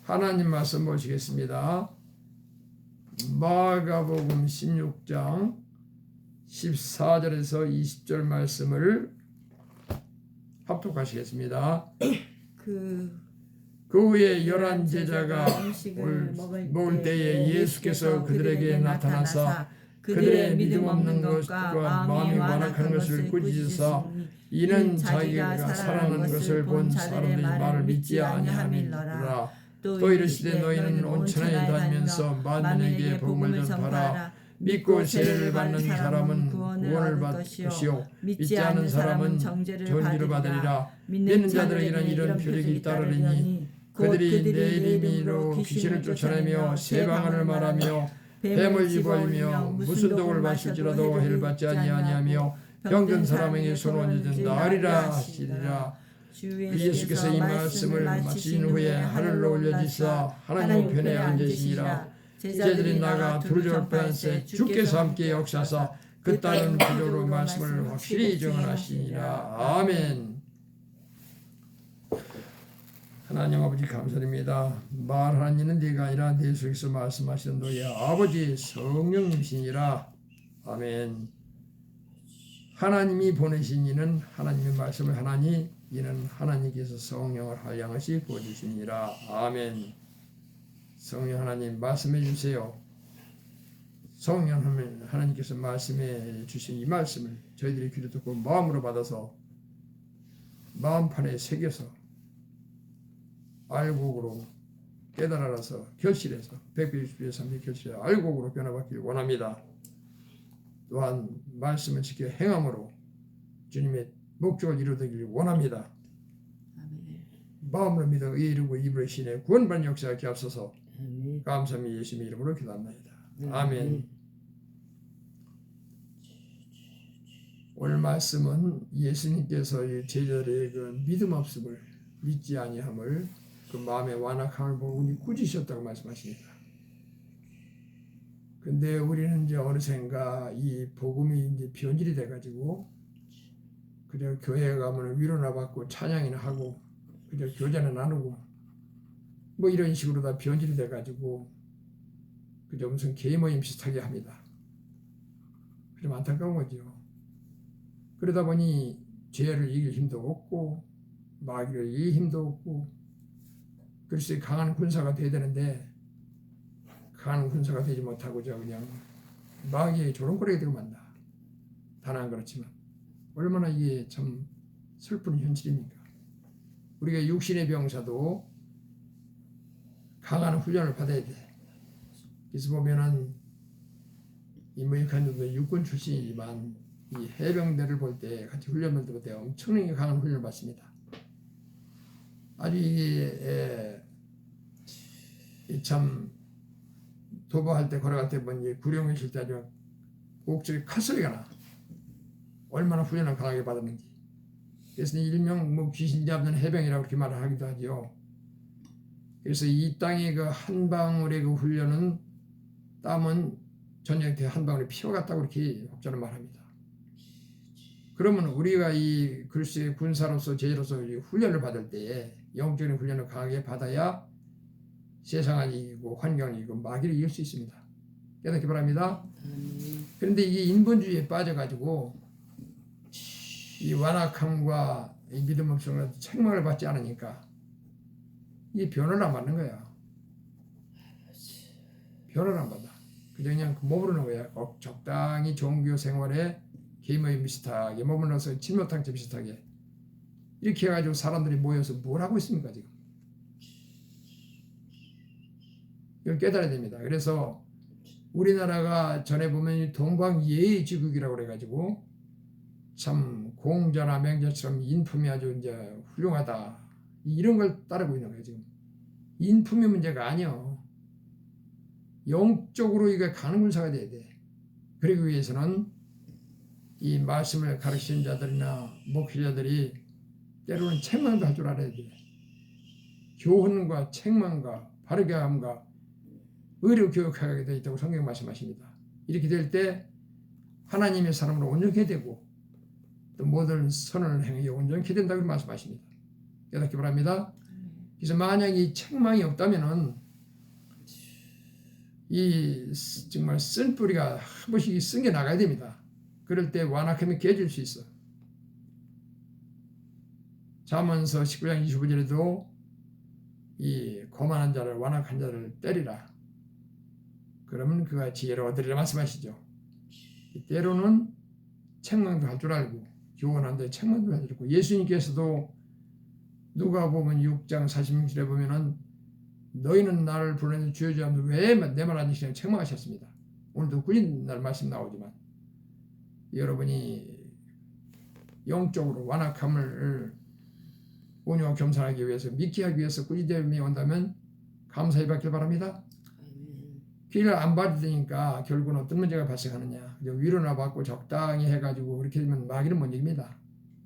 하나님 말씀 보시겠습니다. 마가복음 16장 14절에서 20절 말씀을 합독하시겠습니다. 그 후에 11 제자가 먹을 때에 예수께서 그들에게 나타나사 그들의 믿음 없는 것과 마음이 완악한 것을 꾸짖으사 이는 자기가 살아난 것을 본 사람들이 말을 믿지 아니함이니라. 또 이르시되 너희는 온 천하에 다니면서 만민에게 복음을 전파하라. 믿고 세례를 받는 사람은 구원을 받을 것이요 믿지 않는 사람은 정죄를 받으리라. 믿는 자들에게는 이런 표적이 따르리니 그들이 내 이름으로 귀신을 쫓아내며 새 방언을 말하며 뱀을 입어이며 무슨 독을 마실지라도 해를 받지 아니하며 병든 사람에게 손 얹어준 나으리라 하시리라. 예수께서 이 말씀을 마친 후에 하늘로 올려지사 하나님 우편에 앉으시니라. 제자들이 나가 두루절반세 주께서 함께 역사하사 그 따른 기도로 말씀을 확실히 정언하시니라. 아멘. 하나님 아버지 감사드립니다. 말하는 이는 네가 아니라 내 속에서 말씀하시는 너의 아버지 성령님이시니라. 아멘. 하나님이 보내신 이는 하나님의 말씀을 하나니 이는 하나님께서 성령을 한량없이 부어주시니라. 아멘. 성령 하나님 말씀해 주세요. 성령 하나님께서 말씀해 주신 이 말씀을 저희들이 귀로 듣고 마음으로 받아서 마음판에 새겨서 알곡으로 깨달아서 결실해서 100배 3배 결실해 알곡으로 변화받기를 원합니다. 또한 말씀을 지켜 행함으로 주님의 목적을 이루어지기를 원합니다. 아멘. 마음으로 믿어 의에 이르고 입으로 신에 구원받는 역사하게 앞서서 감사합니다. 예수님의 이름으로 기도합니다. 아멘. 오늘 말씀은 예수님께서 제자들의 그 믿음 없음을 믿지 아니함을 그 마음의 완악함을 보고 우리 꾸짖으셨다고 말씀하십니다. 근데 우리는 이제 어느샌가 이 복음이 이제 변질이 돼가지고 그저 교회에 가면 위로나 받고 찬양이나 하고 그저 교제나 나누고 뭐 이런 식으로 다 변질이 돼가지고 그저 무슨 개인 모임 비슷하게 합니다. 좀 안타까운 거죠. 그러다 보니 죄를 이길 힘도 없고 마귀를 이길 힘도 없고 그래서 강한 군사가 돼야 되는데 강한 군사가 되지 못하고 저 그냥 마귀의 조롱거리가 되고 만다. 다만 그렇지만 얼마나 이게 참 슬픈 현실입니까? 우리가 육신의 병사도 강한 훈련을 받아야 돼. 그래서 보면은 임무익한님도 육군 출신이지만 이 해병대를 볼 때 같이 훈련을 들을 때 엄청나게 강한 훈련을 받습니다. 아주 이게 참 도보할 때 걸어갈 때 뭐니 구령에 있을 때 아주 옥쪽에 칼소리가 나. 얼마나 훈련을 강하게 받았는지. 그래서 일명 뭐 귀신 잡는 해병이라고 그렇게 말을 하기도 하죠. 그래서 이 땅의 그 한 방울의 그 훈련은 땀은 전쟁터 한 방울에 피와 같다고 그렇게 혹자는 말합니다. 그러면 우리가 이 글쎄 군사로서 제자로서 훈련을 받을 때에 영적인 훈련을 강하게 받아야 세상을 이기고 환경을 이기고 마귀를 이길 수 있습니다. 깨닫기 바랍니다. 그런데 이게 인본주의에 빠져가지고 이 완악함과 이 믿음 없음을 책망을 받지 않으니까 이 변호를 안 받는 거야. 변호를 안 받아. 그냥 머무르는 거야. 꼭 적당히 종교 생활에 개모임 비슷하게 머물러서 침노탕제 비슷하게 이렇게 해가지고 사람들이 모여서 뭘 하고 있습니까 지금? 이걸 깨달아야 됩니다. 그래서 우리나라가 전에 보면 동방예의지국이라고 그래가지고 참 공자나 맹자처럼 인품이 아주 이제 훌륭하다 이런 걸 따르고 있는 거예요 지금. 인품의 문제가 아니요. 영적으로 이게 가는 군사가 돼야 돼. 그러기 위해서는 이 말씀을 가르치는 자들이나 목회자들이 때로는 책망도 할 줄 알아야 돼. 교훈과 책망과 바르게 함과 의로 교육하게 되어 있다고 성경 말씀하십니다. 이렇게 될 때 하나님의 사람으로 온전케 되고 또 모든 선을 행하여 온전케 된다고 말씀하십니다. 깨닫기 바랍니다. 그래서 만약 이 책망이 없다면은 이 정말 쓴 뿌리가 한 번씩 쓴 게 나가야 됩니다. 그럴 때 완악함이 깨질 수 있어. 잠언서 19장 25절에도 이 거만한 자를 완악한 자를 때리라. 그러면 그가 지혜를 얻으리라 말씀하시죠. 때로는 책망도 할 줄 알고 교훈한데 책망도 할 줄 알고 예수님께서도 누가 보면 6장 46절에 보면은 너희는 나를 부르는 주여 주여 하면서 왜 내 말 안 지키냐고 책망하셨습니다. 오늘도 꾸린 날 말씀 나오지만 여러분이 영적으로 완악함을 온유와 겸손하기 위해서 믿게 하기 위해서 꾸짖음이 온다면 감사히 받길 바랍니다. 길을 안 받으니까 결국은 어떤 문제가 발생하느냐. 위로나 받고 적당히 해가지고 그렇게 되면 마귀는 못 이깁니다.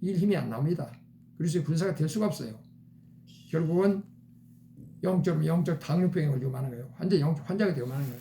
일 힘이 안 나옵니다. 그래서 군사가 될 수가 없어요. 결국은 영적 당뇨병에 걸리고 마는 거예요. 환자가 되고 마는 거예요.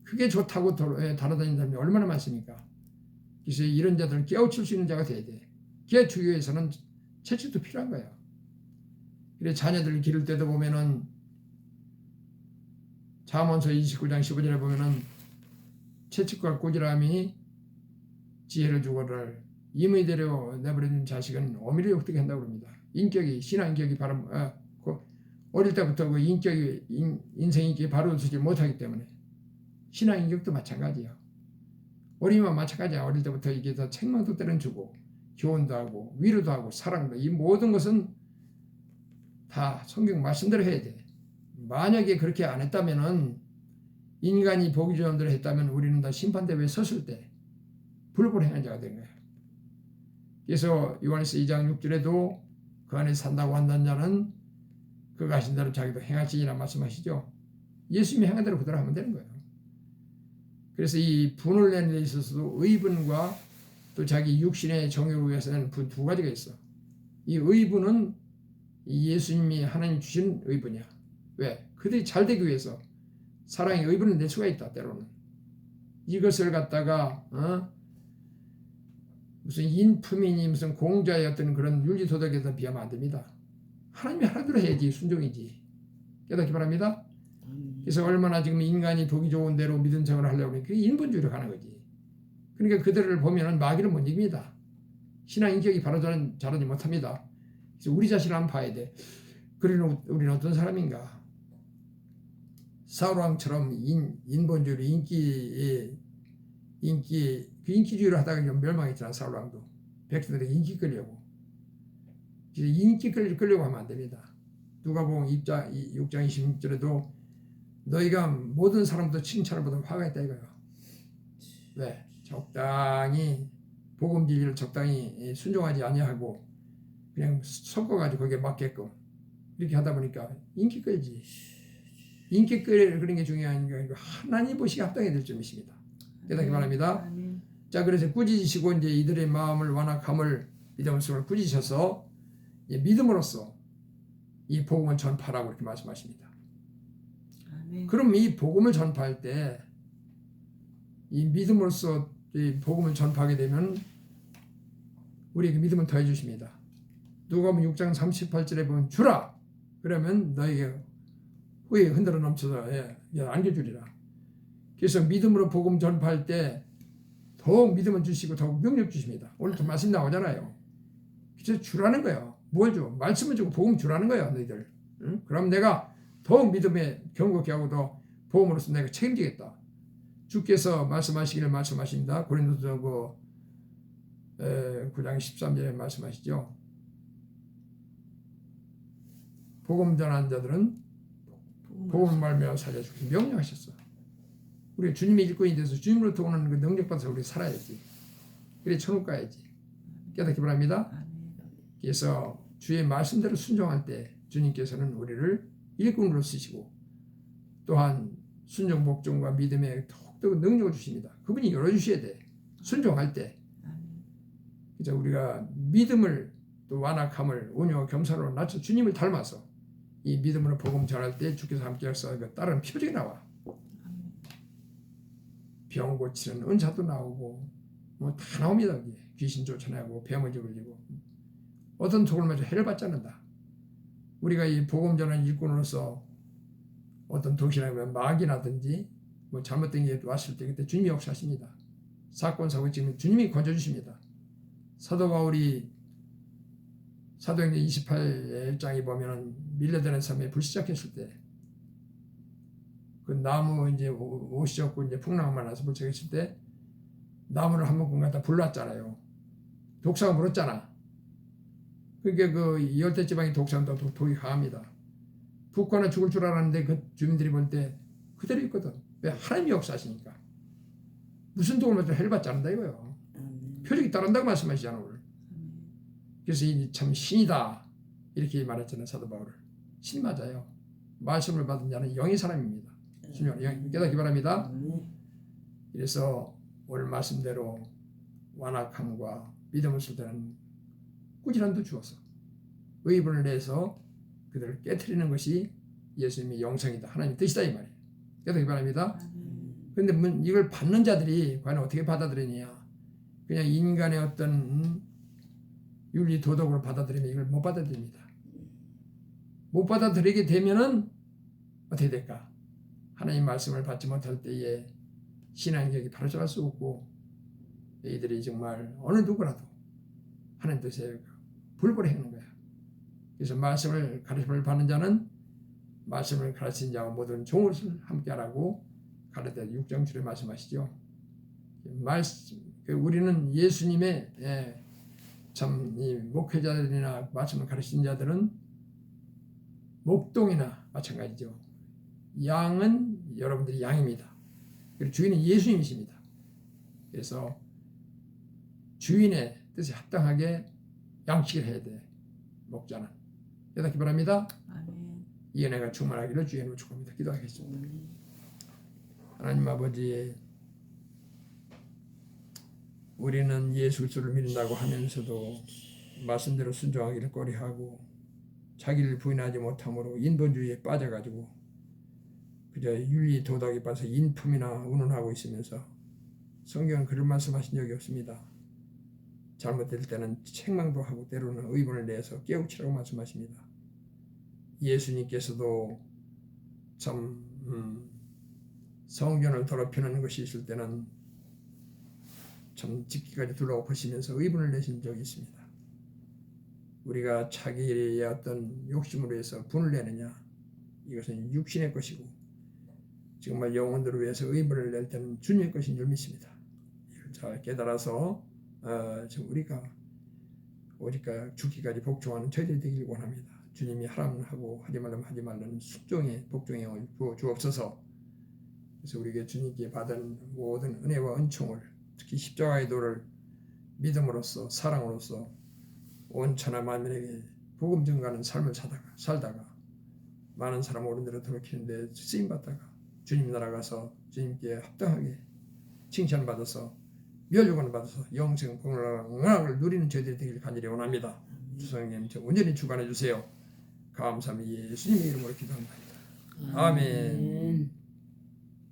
그게 좋다고 달아다니는 사람이 얼마나 많습니까? 그래서 이런 자들은 깨우칠 수 있는 자가 돼야 돼. 깨우치기 위해서는 채찍도 필요한 거예요. 그래 자녀들 기를 때도 보면은 잠언서 29장 15절에 보면은 채찍과 꾸지람이 지혜를 주거를 임의대로 내버려둔 자식은 어미를 획득 한다고 합니다. 인격이 신앙 인격이 바로 어릴 때부터 그 인격이 인생 인격이 바로 서지 못하기 때문에 신앙 인격도 마찬가지예요. 어리면 마찬가지야. 어릴 때부터 이게 다 책망도 때려주고 교훈도 하고 위로도 하고 사랑도 이 모든 것은 다 성경 말씀대로 해야 돼. 만약에 그렇게 안 했다면은 인간이 보기 좋은 대로 했다면 우리는 다 심판대회에 섰을 때 불법을 행한 자가 된 거예요. 그래서 요한에서 2장 6절에도 그 안에 산다고 한다는 자는 그가 하신 대로 자기도 행할지니라 말씀하시죠. 예수님이 행한 대로 그대로 하면 되는 거예요. 그래서 이 분을 내는 데 있어서도 의분과 또 자기 육신의 정욕을 위해서는 분 두 가지가 있어. 이 의분은 예수님이 하나님 주신 의분이야. 왜? 그들이 잘 되기 위해서 사랑의 의분을 낼 수가 있다. 때로는 이것을 갖다가 무슨 인품이니 무슨 공자의 어떤 그런 윤리도덕에서 비하면 안 됩니다. 하나님이 하나대로 해야지 순종이지. 깨닫기 바랍니다. 그래서 얼마나 지금 인간이 보기 좋은 대로 믿음 생활을 하려고 하니 그게 인본주의로 가는 거지. 그러니까 그들을 보면 마귀는 못 이깁니다. 신앙 인격이 바로 자라지 못합니다. 그래서 우리 자신을 한번 봐야 돼. 그러면 우리는 어떤 사람인가? 사울왕처럼 인본주의로 인기주의를 하다가 멸망했잖아. 사울왕도 백성들에게 인기 끌려고. 인기 끌려고 하면 안 됩니다. 누가복음 6장 26절에도 너희가 모든 사람도 칭찬을 받으면 화가 있다 이거예요. 왜? 적당히 복음 진리를 적당히 순종하지 아니하고 그냥 섞어가지고 거기에 맞게끔 이렇게 하다 보니까 인기 끌지. 인기 끌는 게 중요한 게 아니고 하나님 보시기에 합당해야 될 점이십니다. 깨닫기 바랍니다. 자, 그래서 꾸짖으시고 이제 이들의 마음을 완악함을 믿음으로 꾸짖으셔서 믿음으로써 이 복음을 전파하라고 이렇게 말씀하십니다. 아멘. 그럼 이 복음을 전파할 때 이 믿음으로써 이 복음을 전파하게 되면 우리에게 믿음을 더해 주십니다. 누가복음 6장 38절에 보면 주라 그러면 너에게 후에 흔들어 넘쳐서 안겨주리라. 그래서 믿음으로 복음 전파할 때 더욱 믿음을 주시고 더욱 능력 주십니다. 오늘도 말씀 나오잖아요. 그래서 주라는 거예요. 뭘 줘? 말씀을 주고 복음 주라는 거예요. 너희들. 응? 그럼 내가 더욱 믿음에 경고케 하고 더 복음으로서 내가 책임지겠다. 주께서 말씀하시기를 말씀하신다. 고린도서 9장 13절에 말씀하시죠. 복음 전하는 자들은 복음을 말미암아 살려주고 명령하셨어. 우리 주님의 일꾼이 돼서 주님으로부터 오는 그 능력받아서 우리 살아야지. 그래 천국 가야지. 깨닫기 바랍니다. 그래서 주의 말씀대로 순종할 때 주님께서는 우리를 일꾼으로 쓰시고 또한 순종 복종과 믿음에 더욱더 능력을 주십니다. 그분이 열어주셔야 돼. 순종할 때. 그래서 우리가 믿음을 또 완악함을 온유와 겸손으로 낮춰 주님을 닮아서 이 믿음으로 복음 전할 때 주께서 함께 하셔서 다른 표적이 나와. 병 고치는 은사도 나오고 뭐 다 나옵니다. 귀신 쫓아내고 뱀을 죽이고 어떤 독을 맞아 해를 받지 않는다. 우리가 이 복음 전하는 일꾼으로서 어떤 도시락이면 마귀라든지 뭐 잘못된 게 왔을 때 그때 주님이 역사하십니다. 사건 사고 지금 주님이 건져주십니다. 사도 바울이 사도행전 28장에 보면 밀레다는 섬에 불시착했을 때 그 나무 이제 옷이 없고 이제 풍랑만 나서 불시착했을 때 나무를 한 묶음 갖다 불났잖아요. 독사가 물었잖아. 그게 그 열대지방의 독사는 독이 강합니다. 북한은 죽을 줄 알았는데 그 주민들이 볼 때 그대로 있거든. 왜? 하나님이 역사하시니까. 무슨 도움을 받도 해를 받지 않는다 이거요. 표적이 따른다고 말씀하시잖아 오늘. 그래서 이 참 신이다 이렇게 말했잖아요 사도 바울을. 신 맞아요. 말씀을 받은 자는 영의 사람입니다. 영 깨닫기 바랍니다. 그래서 오늘 말씀대로 완악함과 믿음을 쓸 때는 꾸준함도 주어서 의분을 내서 그들을 깨트리는 것이 예수님의 영성이다. 하나님의 뜻이다 이 말이에요. 깨닫기 바랍니다. 그런데 이걸 받는 자들이 과연 어떻게 받아들이냐. 그냥 인간의 어떤 윤리 도덕으로 받아들이면 이걸 못 받아들입니다. 못 받아들이게 되면은 어떻게 될까? 하나님 말씀을 받지 못할 때에 신앙력이 바로잡을 수 없고 이들이 정말 어느 누구라도 하나님 뜻에 불벌해 하는 거야. 그래서 말씀을 가르침을 받는 자는 말씀을 가르치는 자와 모든 종을 함께 하라고 가르쳐 6장7에 말씀하시죠. 우리는 예수님의 참 이 목회자들이나 말씀을 가르치는 자들은 목동이나 마찬가지죠. 양은 여러분들이 양입니다. 그리고 주인은 예수님이십니다. 그래서 주인의 뜻에 합당하게 양식을 해야 돼. 목자는. 깨닫기 바랍니다. 아멘. 이 은혜가 충만하기를 주의 이름으로 축복합니다. 기도하겠습니다. 하나님 아버지, 우리는 예수 그리스도를 믿는다고 하면서도 말씀대로 순종하기를 꺼리하고 자기를 부인하지 못함으로 인본주의에 빠져가지고 그저 윤리 도덕에 빠져 인품이나 운운하고 있으면서 성경은 그런 말씀하신 적이 없습니다. 잘못될 때는 책망도 하고 때로는 의문을 내서 깨우치라고 말씀하십니다. 예수님께서도 참 성전을 더럽히는 것이 있을 때는 참 집기까지 둘러엎으시면서 의문을 내신 적이 있습니다. 우리가 자기의 어떤 욕심으로 해서 분을 내느냐, 이것은 육신의 것이고 정말 영혼들을 위해서 의문을 낼 때는 주님의 것인 줄 믿습니다. 이걸 잘 깨달아서 우리가 오직까 죽기까지 복종하는 저희들이 되길 원합니다. 주님이 하라면 하고 하지 말라면 하지 말라는 순종의 복종의 영을 부어 주옵소서. 그래서 우리에게 주님께 받은 모든 은혜와 은총을 특히 십자가의 도를 믿음으로써 사랑으로써 온 천하 만민에게 복음 전가하는 삶을 살다가 많은 사람 어른들을 돌이키는데 쓰임받다가 주님 나라 가서 주님께 합당하게 칭찬받아서 멸류관을 받아서 영생 복락을 누리는 저희들이 되길 간절히 원합니다. 주성님 온전히 주관해 주세요. 감사합니다. 예수님의 이름으로 기도합니다. 아멘.